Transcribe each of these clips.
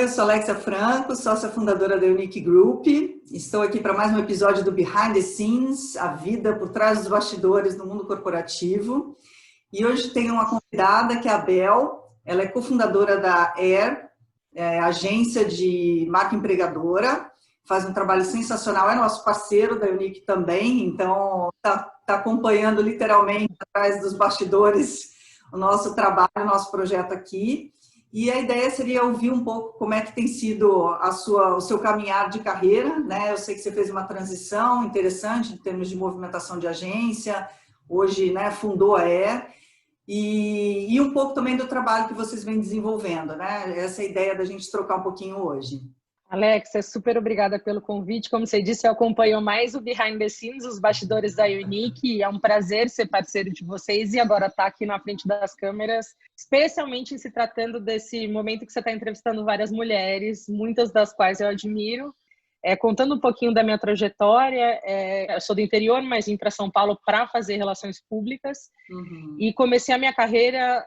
eu sou Alexia Franco, sócia fundadora da Unique Group. Estou aqui para mais um episódio do Behind the Scenes, a vida por trás dos bastidores no mundo corporativo. E hoje tenho uma convidada que é a Bel. Ela é cofundadora da Air, agência de marca empregadora. Faz um trabalho sensacional, é nosso parceiro da Unique também, então está acompanhando literalmente atrás dos bastidores o nosso trabalho, o nosso projeto aqui. E a ideia seria ouvir um pouco como é que tem sido o seu caminhar de carreira, né? Eu sei que você fez uma transição interessante em termos de movimentação de agência, hoje, né, fundou a Air, e um pouco também do trabalho que vocês vêm desenvolvendo, né? Essa é a ideia da gente trocar um pouquinho hoje. Alexia, super obrigada pelo convite. Como você disse, eu acompanho mais o Behind the Scenes, os bastidores da Unique. É um prazer ser parceiro de vocês e agora estar aqui na frente das câmeras, especialmente em se tratando desse momento que você está entrevistando várias mulheres, muitas das quais eu admiro. Contando um pouquinho da minha trajetória, eu sou do interior, mas vim para São Paulo para fazer relações públicas. E comecei a minha carreira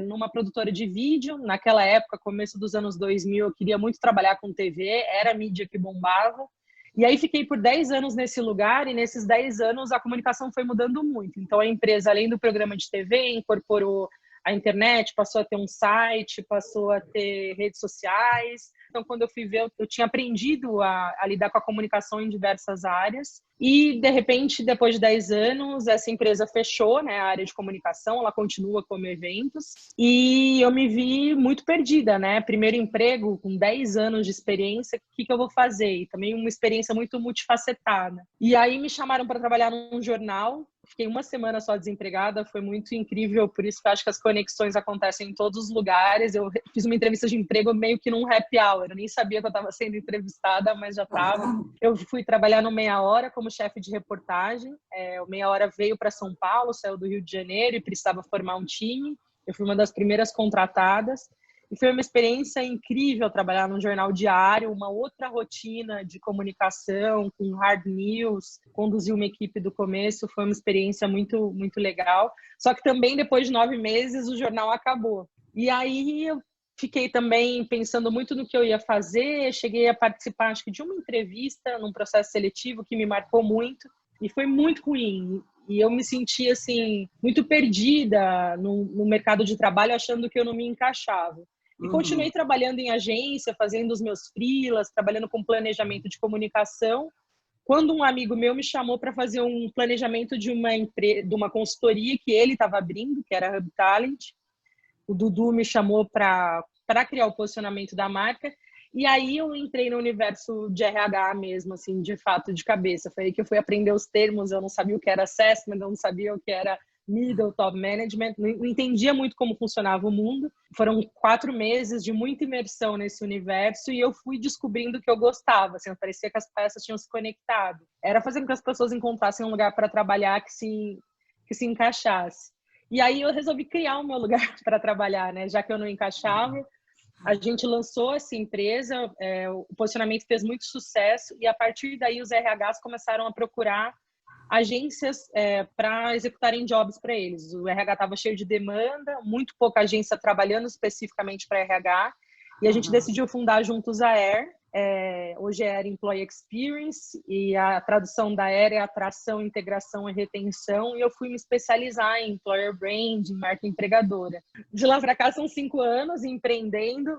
numa produtora de vídeo. Naquela época, começo dos anos 2000, eu queria muito trabalhar com TV, era a mídia que bombava. E aí fiquei por 10 anos nesse lugar, e nesses 10 anos a comunicação foi mudando muito. Então a empresa, além do programa de TV, incorporou a internet, passou a ter um site, passou a ter redes sociais. Então, quando eu fui ver, eu tinha aprendido a lidar com a comunicação em diversas áreas. E, de repente, depois de 10 anos, essa empresa fechou, né, a área de comunicação, ela continua como eventos. E eu me vi muito perdida, né? Primeiro emprego, com 10 anos de experiência, o que eu vou fazer? E também uma experiência muito multifacetada. E aí me chamaram para trabalhar num jornal. Fiquei uma semana só desempregada, foi muito incrível, por isso que eu acho que as conexões acontecem em todos os lugares. Eu fiz uma entrevista de emprego meio que num happy hour, eu nem sabia que eu estava sendo entrevistada, mas já estava. Eu fui trabalhar no Meia Hora como chefe de reportagem. O Meia Hora veio para São Paulo, saiu do Rio de Janeiro e precisava formar um time. Eu fui uma das primeiras contratadas. E foi uma experiência incrível trabalhar num jornal diário, uma outra rotina de comunicação, com hard news, conduzir uma equipe do começo, foi uma experiência muito, muito legal. Só que também, depois de 9 meses, o jornal acabou. E aí eu fiquei também pensando muito no que eu ia fazer, cheguei a participar, acho que de uma entrevista, num processo seletivo que me marcou muito, e foi muito ruim. E eu me senti, assim, muito perdida no mercado de trabalho, achando que eu não me encaixava. E continuei trabalhando em agência, fazendo os meus freelas, trabalhando com planejamento de comunicação, quando um amigo meu me chamou para fazer um planejamento de uma consultoria que ele estava abrindo, que era a Hub Talent. O Dudu me chamou para criar o posicionamento da marca. E aí eu entrei no universo de RH mesmo, assim, de fato, de cabeça. Foi aí que eu fui aprender os termos, eu não sabia o que era assessment, eu não sabia o que era middle, top management, não entendia muito como funcionava o mundo. Foram 4 meses de muita imersão nesse universo e eu fui descobrindo que eu gostava, assim, parecia que as peças tinham se conectado. Era fazendo com que as pessoas encontrassem um lugar para trabalhar que se encaixasse. E aí eu resolvi criar o meu lugar para trabalhar, né? Já que eu não encaixava, a gente lançou essa empresa, o posicionamento fez muito sucesso e a partir daí os RHs começaram a procurar agências para executarem jobs para eles. O RH estava cheio de demanda, muito pouca agência trabalhando especificamente para RH, e a gente decidiu fundar juntos a Air. Hoje é Air Employee Experience, e a tradução da Air é atração, integração e retenção, e eu fui me especializar em Employer Brand, em marca empregadora. De lá para cá são 5 anos empreendendo.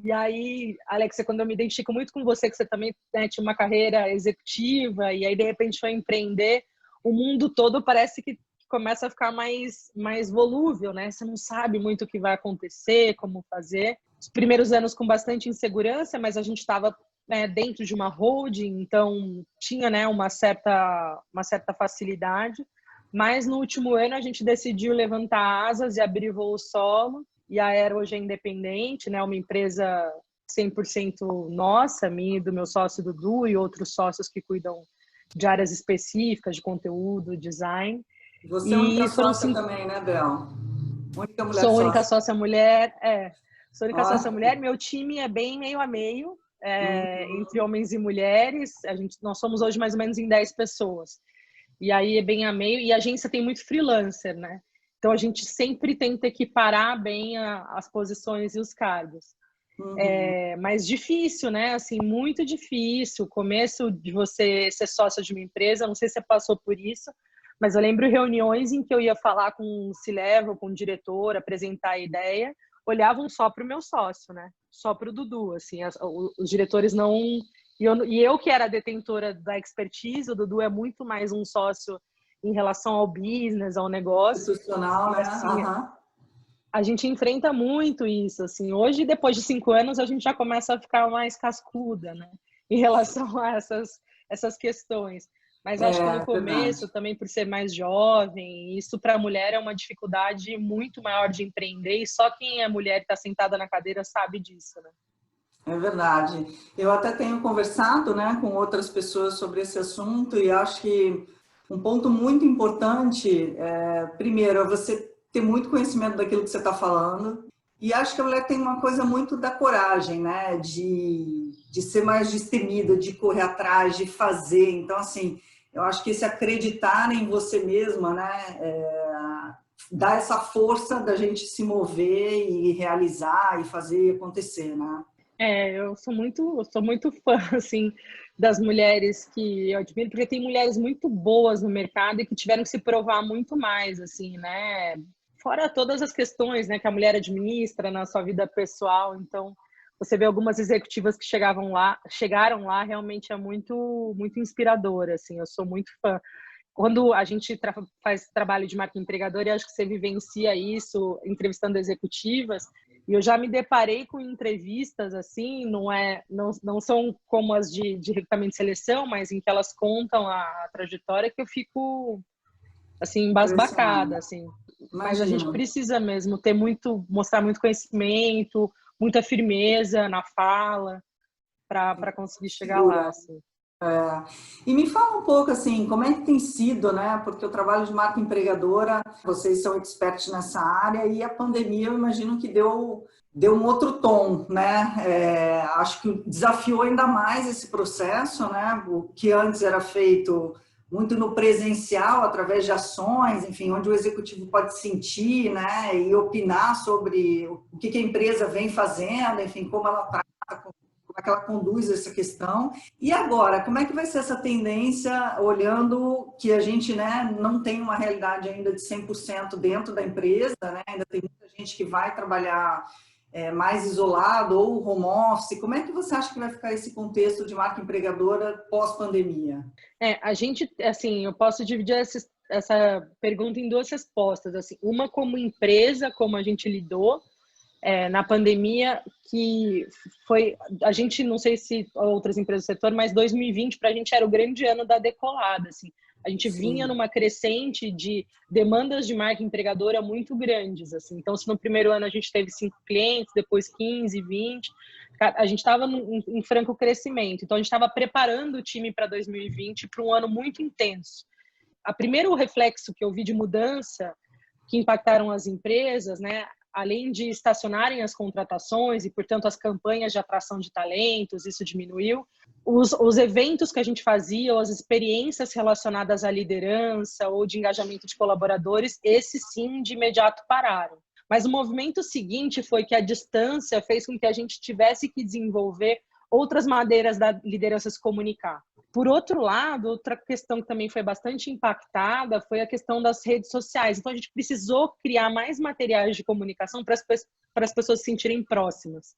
E aí, Alexia, quando eu me identifico muito com você, que você também, né, tinha uma carreira executiva e aí de repente foi empreender, o mundo todo parece que começa a ficar mais volúvel, né? Você não sabe muito o que vai acontecer, como fazer. Os primeiros anos com bastante insegurança, mas a gente estava dentro de uma holding, então tinha, né, uma certa facilidade. Mas no último ano a gente decidiu levantar asas e abrir voo solo. E a Air hoje é independente, né? Uma empresa 100% nossa, minha e do meu sócio Dudu e outros sócios que cuidam de áreas específicas de conteúdo, design. Você é a única sócia também, né, Bel? Única mulher Sou única sócia. sócia mulher, Sou única sócia mulher. Meu time é bem meio a meio, entre homens e mulheres. Nós somos hoje mais ou menos em 10 pessoas. E aí é bem a meio. E a agência tem muito freelancer, né? Então, a gente sempre tenta equiparar bem as posições e os cargos. Mas difícil, né? Assim, muito difícil. O começo de você ser sócio de uma empresa, não sei se você passou por isso, mas eu lembro reuniões em que eu ia falar com o C-Level, com o diretor, apresentar a ideia, olhavam só para o meu sócio, né? Só para o Dudu, assim, os diretores não... E eu que era detentora da expertise, o Dudu é muito mais um sócio em relação ao business, ao negócio. Institucional, E, né? assim, a gente enfrenta muito isso, assim. Hoje, depois de 5 anos, a gente já começa a ficar mais cascuda, né? Em relação a essas questões. Mas acho que no começo, verdade. também por ser mais jovem, isso para a mulher é uma dificuldade muito maior de empreender, e só quem é mulher e está sentada na cadeira sabe disso, né? É verdade. Eu até tenho conversado, né, com outras pessoas sobre esse assunto e acho que um ponto muito importante, primeiro, é você ter muito conhecimento daquilo que você está falando. E acho que a mulher tem uma coisa muito da coragem, né, de ser mais destemida, de correr atrás, de fazer. Então, assim, eu acho que esse acreditar em você mesma, né, dá essa força da gente se mover e realizar e fazer acontecer, né? Eu sou muito fã, assim, das mulheres que eu admiro, porque tem mulheres muito boas no mercado e que tiveram que se provar muito mais, assim, né? Fora todas as questões, né, que a mulher administra na sua vida pessoal. Então, você vê algumas executivas que chegaram lá, realmente é muito inspirador, assim. Eu sou muito fã. Quando a gente faz trabalho de marca empregadora, eu acho que você vivencia isso entrevistando executivas, e eu já me deparei com entrevistas assim, não são como as de recrutamento e seleção, mas em que elas contam a trajetória, que eu fico assim embasbacada, Impressionante. assim. Mas a gente Imagina. precisa mesmo mostrar muito conhecimento, muita firmeza na fala para conseguir chegar lá, Segura. assim. E me fala um pouco assim, como é que tem sido, né? Porque o trabalho de marca empregadora, vocês são expertos nessa área e a pandemia, eu imagino que deu um outro tom, né? Acho que desafiou ainda mais esse processo, né? O que antes era feito muito no presencial, através de ações, enfim, onde o executivo pode sentir, né? E opinar sobre o que a empresa vem fazendo, enfim, como ela trata, como é que ela conduz essa questão. E agora, como é que vai ser essa tendência, olhando que a gente, né, não tem uma realidade ainda de 100% dentro da empresa, né? Ainda tem muita gente que vai trabalhar mais isolado ou home office. Como é que você acha que vai ficar esse contexto de marca empregadora pós-pandemia? A gente, assim, eu posso dividir essa pergunta em duas respostas, assim, uma como empresa, como a gente lidou na pandemia, que foi, a gente, não sei se outras empresas do setor, mas 2020 para a gente era o grande ano da decolada, assim. A gente vinha Sim. numa crescente de demandas de marca empregadora muito grandes, assim. Então, se no primeiro ano a gente teve 5 clientes, depois 15, 20, a gente estava em franco crescimento. Então, a gente estava preparando o time para 2020 para um ano muito intenso. O primeiro reflexo que eu vi de mudança que impactaram as empresas, né, além de estacionarem as contratações e, portanto, as campanhas de atração de talentos, isso diminuiu. Os eventos que a gente fazia, ou as experiências relacionadas à liderança ou de engajamento de colaboradores, esses sim, de imediato pararam. Mas o movimento seguinte foi que a distância fez com que a gente tivesse que desenvolver outras maneiras da liderança se comunicar. Por outro lado, outra questão que também foi bastante impactada foi a questão das redes sociais. Então, a gente precisou criar mais materiais de comunicação para as pessoas se sentirem próximas.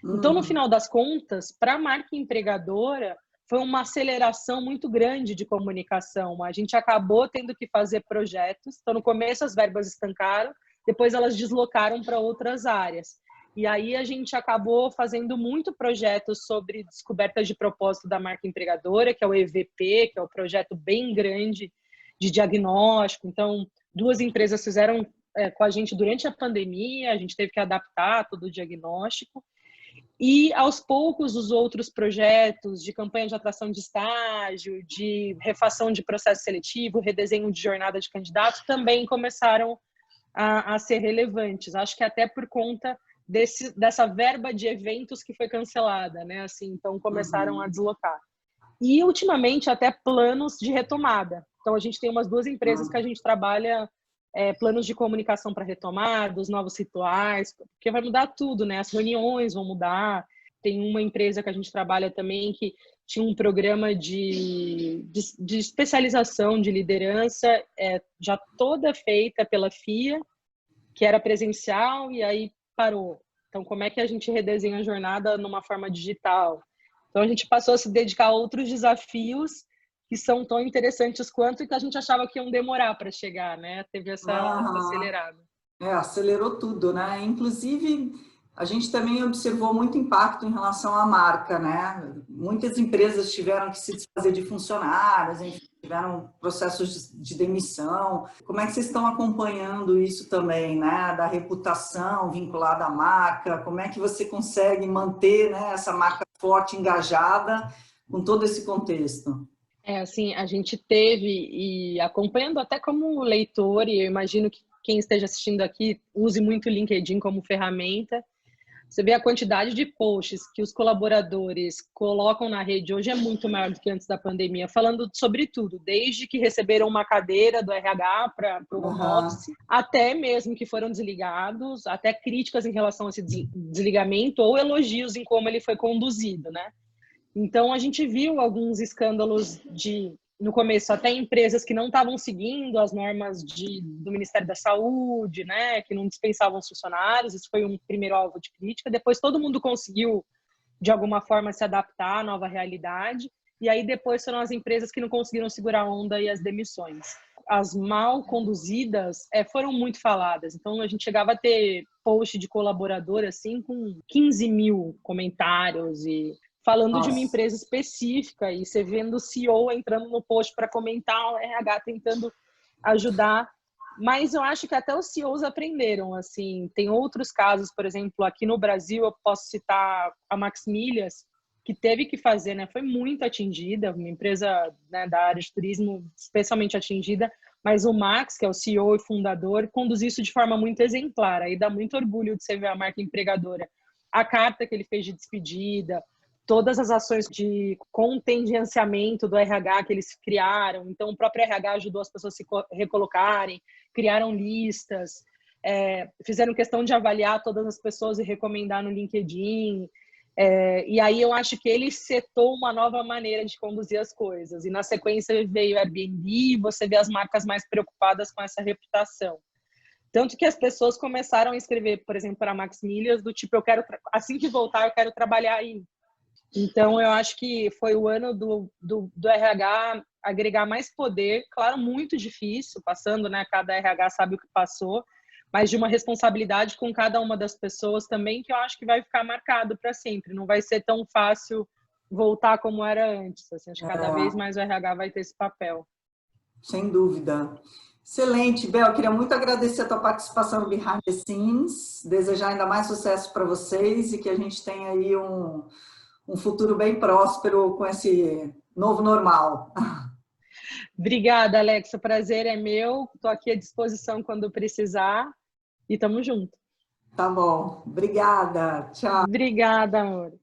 Então, no final das contas, para a marca empregadora, foi uma aceleração muito grande de comunicação. A gente acabou tendo que fazer projetos. Então, no começo, as verbas estancaram, depois elas deslocaram para outras áreas. E aí a gente acabou fazendo muito projeto sobre descobertas de propósito da marca empregadora, que é o EVP, que é o projeto bem grande de diagnóstico. Então, 2 empresas fizeram com a gente durante a pandemia, a gente teve que adaptar todo o diagnóstico. E, aos poucos, os outros projetos de campanha de atração de estágio, de refação de processo seletivo, redesenho de jornada de candidato, também começaram a ser relevantes. Acho que até por conta dessa verba de eventos que foi cancelada, né? Assim, então começaram a deslocar. E ultimamente até planos de retomada. Então a gente tem umas 2 empresas que a gente trabalha planos de comunicação para retomada, os novos rituais, porque vai mudar tudo, né? As reuniões vão mudar. Tem uma empresa que a gente trabalha também que tinha um programa de especialização de liderança já toda feita pela FIA, que era presencial, e aí parou. Então, como é que a gente redesenha a jornada numa forma digital? Então, a gente passou a se dedicar a outros desafios que são tão interessantes quanto e que a gente achava que iam demorar para chegar, né? Teve essa acelerada. Acelerou tudo, né? Inclusive, a gente também observou muito impacto em relação à marca, né? Muitas empresas tiveram que se desfazer de funcionários, enfim, tiveram processos de demissão. Como é que vocês estão acompanhando isso também, né? Da reputação vinculada à marca? Como é que você consegue manter, né, essa marca forte, engajada, com todo esse contexto? Assim, a gente teve, e acompanhando até como leitor, e eu imagino que quem esteja assistindo aqui use muito o LinkedIn como ferramenta. Você vê a quantidade de posts que os colaboradores colocam na rede hoje é muito maior do que antes da pandemia, falando sobre tudo, desde que receberam uma cadeira do RH para o home office, até mesmo que foram desligados, até críticas em relação a esse desligamento ou elogios em como ele foi conduzido, né? Então, a gente viu alguns escândalos no começo, até empresas que não estavam seguindo as normas do Ministério da Saúde, né, que não dispensavam os funcionários. Isso foi um primeiro alvo de crítica. Depois, todo mundo conseguiu, de alguma forma, se adaptar à nova realidade. E aí, depois, foram as empresas que não conseguiram segurar a onda e as demissões. As mal conduzidas foram muito faladas. Então, a gente chegava a ter post de colaborador, assim, com 15 mil comentários e falando de uma empresa específica, e você vendo o CEO entrando no post para comentar, o RH tentando ajudar. Mas eu acho que até os CEOs aprenderam, assim. Tem outros casos, por exemplo, aqui no Brasil, eu posso citar a Max Milhas, que teve que fazer, né? Foi muito atingida, uma empresa, né, da área de turismo especialmente atingida, mas o Max, que é o CEO e fundador, conduziu isso de forma muito exemplar. Aí dá muito orgulho de você ver a marca empregadora. A carta que ele fez de despedida, todas as ações de contingenciamento do RH que eles criaram. Então, o próprio RH ajudou as pessoas a se recolocarem, criaram listas, fizeram questão de avaliar todas as pessoas e recomendar no LinkedIn. E aí eu acho que ele setou uma nova maneira de conduzir as coisas. E na sequência veio o Airbnb, você vê as marcas mais preocupadas com essa reputação. Tanto que as pessoas começaram a escrever, por exemplo, para a Max Milhas, do tipo, assim que voltar, eu quero trabalhar aí. Então, eu acho que foi o ano do RH agregar mais poder, claro, muito difícil, passando, né? Cada RH sabe o que passou, mas de uma responsabilidade com cada uma das pessoas também, que eu acho que vai ficar marcado para sempre. Não vai ser tão fácil voltar como era antes. Assim, acho que cada vez mais o RH vai ter esse papel. Sem dúvida. Excelente, Bel. Queria muito agradecer a tua participação no Behind the Scenes, desejar ainda mais sucesso para vocês e que a gente tenha aí um futuro bem próspero com esse novo normal. Obrigada, Alexa. O prazer é meu. Estou aqui à disposição quando precisar e estamos juntos. Tá bom. Obrigada. Tchau. Obrigada, amor.